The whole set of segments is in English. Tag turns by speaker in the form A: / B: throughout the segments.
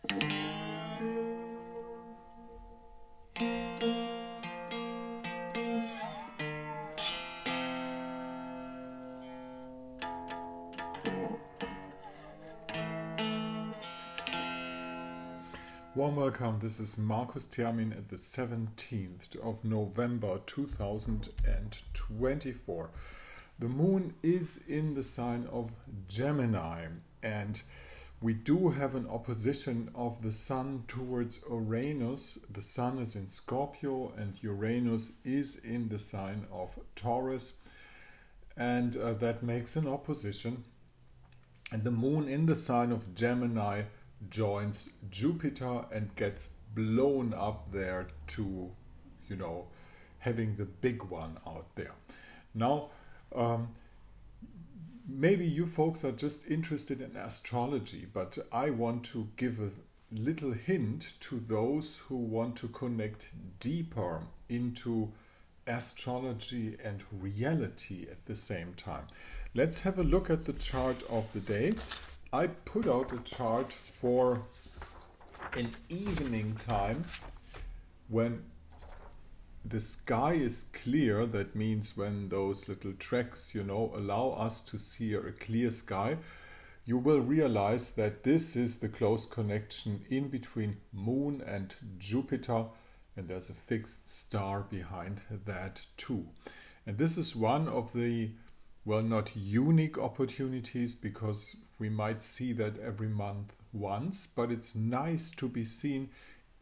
A: Warm welcome, this is Markus Termin at the 17th of November 2024. The moon is in the sign of Gemini, and we do have an opposition of the sun towards Uranus. The sun is in Scorpio and Uranus is in the sign of Taurus, and that makes an opposition. And the moon in the sign of Gemini joins Jupiter and gets blown up there to, having the big one out there. Now, maybe you folks are just interested in astrology, but I want to give a little hint to those who want to connect deeper into astrology and reality at the same time. Let's have a look at the chart of the day. I put out a chart for an evening time when the sky is clear. That means when those little tracks, allow us to see a clear sky. You will realize that this is the close connection in between Moon and Jupiter, and there's a fixed star behind that too. And this is one of the, well, not unique opportunities, because we might see that every month once, but it's nice to be seen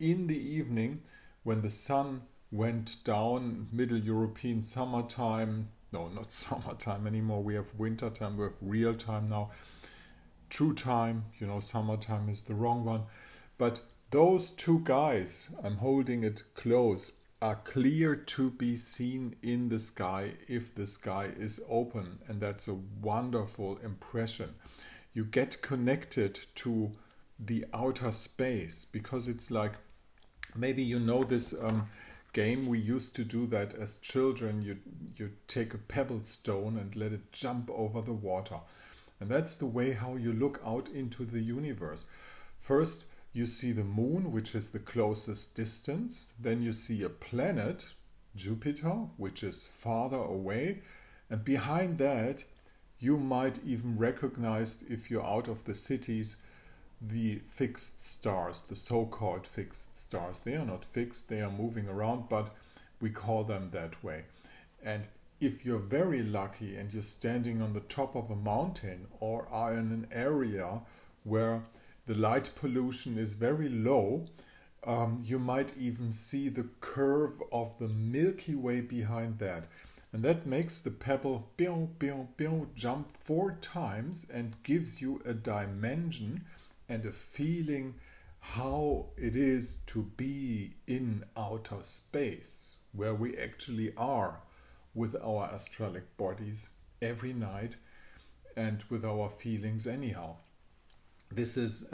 A: in the evening when the sun went down, Middle European summertime. No, not summertime anymore. We have winter time, we have real time now. True time, summertime is the wrong one. But those two guys, I'm holding it close, are clear to be seen in the sky if the sky is open, and that's a wonderful impression. You get connected to the outer space, because it's like, maybe this game, we used to do that as children. You take a pebble stone and let it jump over the water, and that's the way how you look out into the universe. First you see the moon, which is the closest distance. Then you see a planet, Jupiter, which is farther away. And behind that, you might even recognize, if you're out of the cities, the fixed stars, the so-called fixed stars. They are not fixed, they are moving around, but we call them that way. And if you're very lucky and you're standing on the top of a mountain or are in an area where the light pollution is very low, you might even see the curve of the Milky Way behind that. And that makes the pebble jump 4 times and gives you a dimension and a feeling how it is to be in outer space, where we actually are with our astralic bodies every night and with our feelings anyhow. This is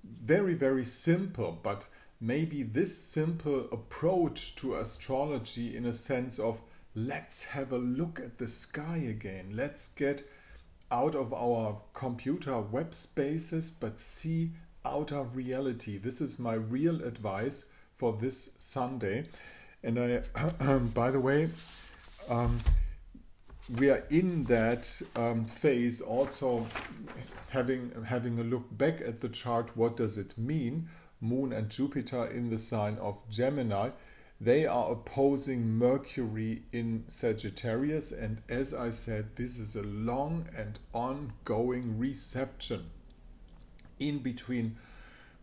A: very, very simple, but maybe this simple approach to astrology, in a sense of, let's have a look at the sky again. Let's get out of our computer web spaces, but see outer reality. This is my real advice for this Sunday. And I, by the way, we are in that phase also, having a look back at the chart. What does it mean? Moon and Jupiter in the sign of Gemini. They are opposing Mercury in Sagittarius, and as I said, this is a long and ongoing reception in between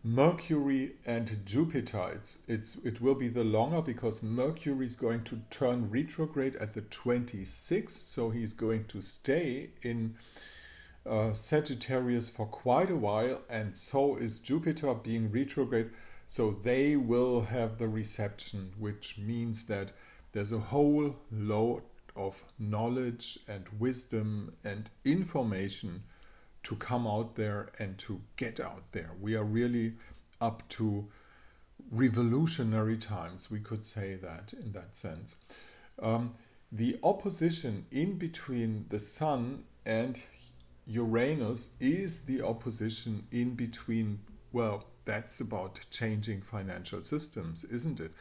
A: Mercury and Jupiter. It will be the longer, because Mercury is going to turn retrograde at the 26th, so he's going to stay in Sagittarius for quite a while, and so is Jupiter being retrograde. So they will have the reception, which means that there's a whole load of knowledge and wisdom and information to come out there and to get out there. We are really up to revolutionary times, we could say that in that sense. The opposition in between the Sun and Uranus is the opposition in between Well, that's about changing financial systems, isn't it?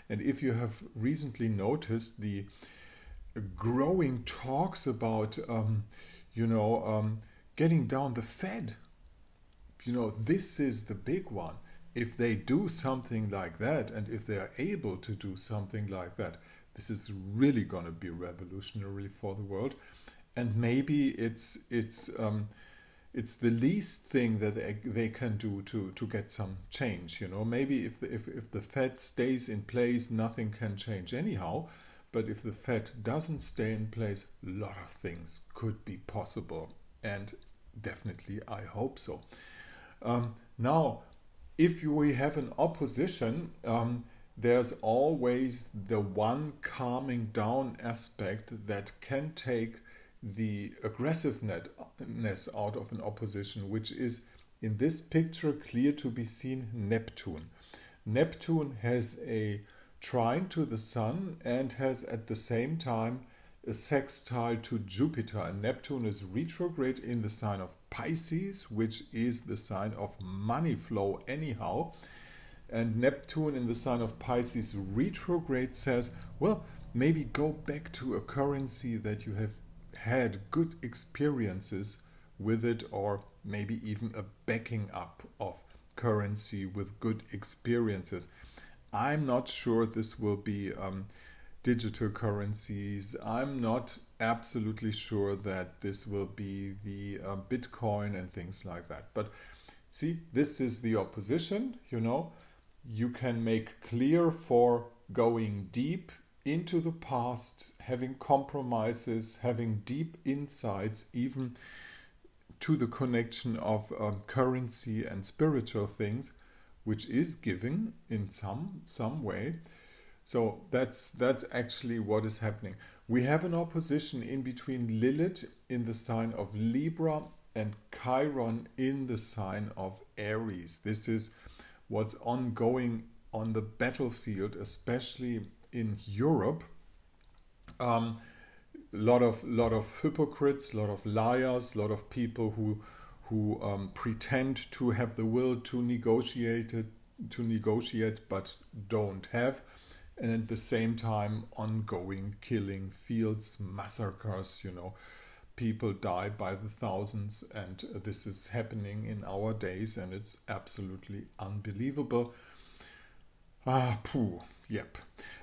A: And if you have recently noticed the growing talks about, getting down the Fed, this is the big one. If they do something like that, and if they are able to do something like that, this is really going to be revolutionary for the world. And maybe it's the least thing that they can do to get some change. Maybe if the Fed stays in place, nothing can change anyhow. But if the Fed doesn't stay in place, a lot of things could be possible. And definitely, I hope so. Now, if we have an opposition, there's always the one calming down aspect that can take the aggressiveness out of an opposition, which is in this picture clear to be seen Neptune. Neptune has a trine to the Sun and has at the same time a sextile to Jupiter. And Neptune is retrograde in the sign of Pisces, which is the sign of money flow anyhow. And Neptune in the sign of Pisces retrograde says, well, maybe go back to a currency that you have had good experiences with it, or maybe even a backing up of currency with good experiences. I'm not sure this will be digital currencies. I'm not absolutely sure that this will be the Bitcoin and things like that. But see, this is the opposition, You can make clear for going deep into the past, having compromises, having deep insights, even to the connection of currency and spiritual things, which is giving in some way. So that's actually what is happening. We have an opposition in between Lilith in the sign of Libra and Chiron in the sign of Aries. This is what's ongoing on the battlefield, especially in Europe. Lot of hypocrites, lot of liars, lot of people who pretend to have the will to negotiate but don't have, and at the same time ongoing killing fields, massacres. People die by the thousands, and this is happening in our days, and it's absolutely unbelievable. Yep.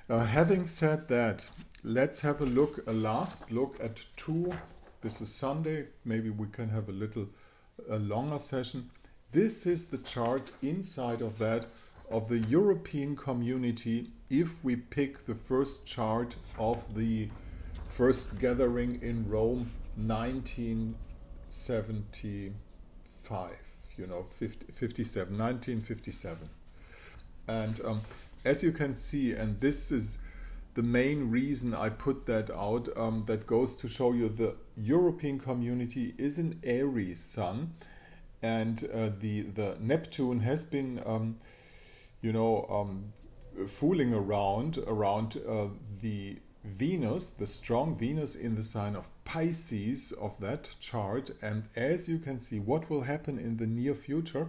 A: Having said that, let's have a last look at two. This is Sunday. Maybe we can have a longer session. This is the chart inside of that of the European community. If we pick the first chart of the first gathering in Rome, 1975, 1957. And as you can see, and this is the main reason I put that out, that goes to show you the European community is an Aries sun, and the Neptune has been fooling around the Venus, the strong Venus in the sign of Pisces of that chart. And as you can see, what will happen in the near future,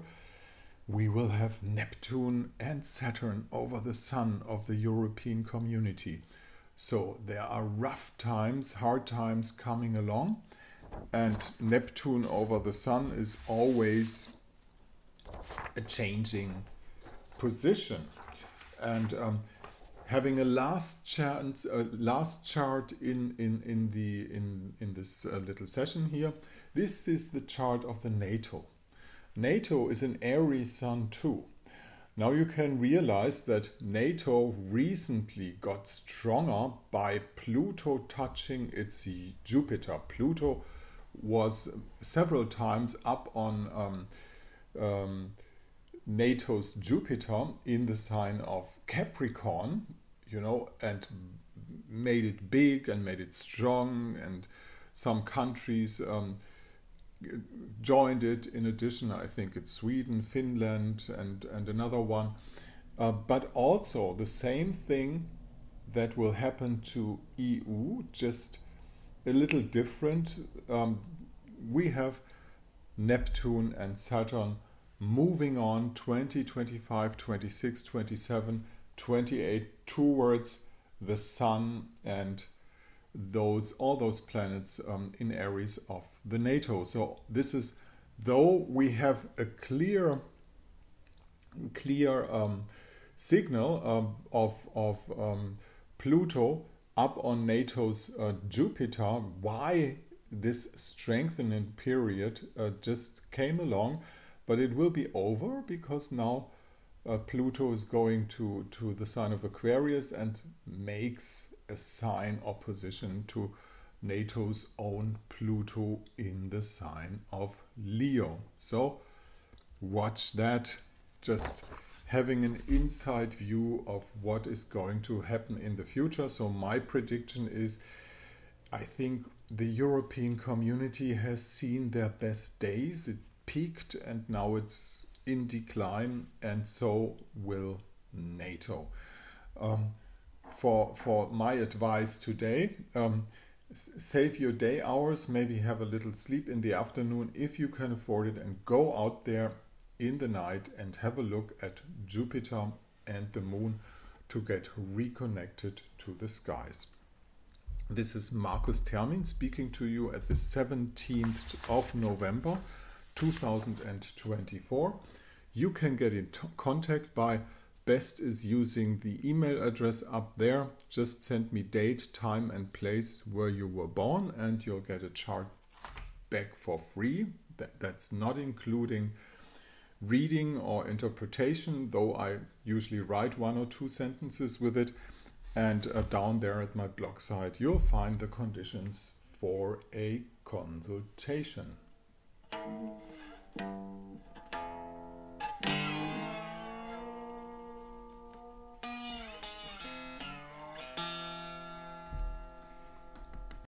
A: we will have Neptune and Saturn over the sun of the European community. So there are rough times, hard times coming along, and Neptune over the sun is always a changing position. And having a last chart in this little session here, this is the chart of the NATO. NATO is an Aries sun too. Now you can realize that NATO recently got stronger by Pluto touching its Jupiter. Pluto was several times up on NATO's Jupiter in the sign of Capricorn, and made it big and made it strong, and some countries joined it. In addition, I think it's Sweden, Finland, and another one. But also the same thing that will happen to EU, just a little different. We have Neptune and Saturn moving on 20, 25, 26, 27, 28 towards the Sun and all those planets in Aries of the NATO. So this is, though we have a clear signal of Pluto up on NATO's Jupiter, why this strengthening period just came along, but it will be over because now Pluto is going to the sign of Aquarius and makes a sign opposition to NATO's own Pluto in the sign of Leo. So watch that, just having an inside view of what is going to happen in the future. So my prediction is, I think the European community has seen their best days. It peaked and now it's in decline, and so will NATO. For my advice today, save your day hours, maybe have a little sleep in the afternoon if you can afford it, and go out there in the night and have a look at Jupiter and the Moon to get reconnected to the skies. This is Markus Termin speaking to you at the 17th of November 2024. You can get in contact by best is using the email address up there. Just send me date, time and place where you were born and you'll get a chart back for free. That's not including reading or interpretation, though I usually write 1 or 2 sentences with it. And down there at my blog site, you'll find the conditions for a consultation.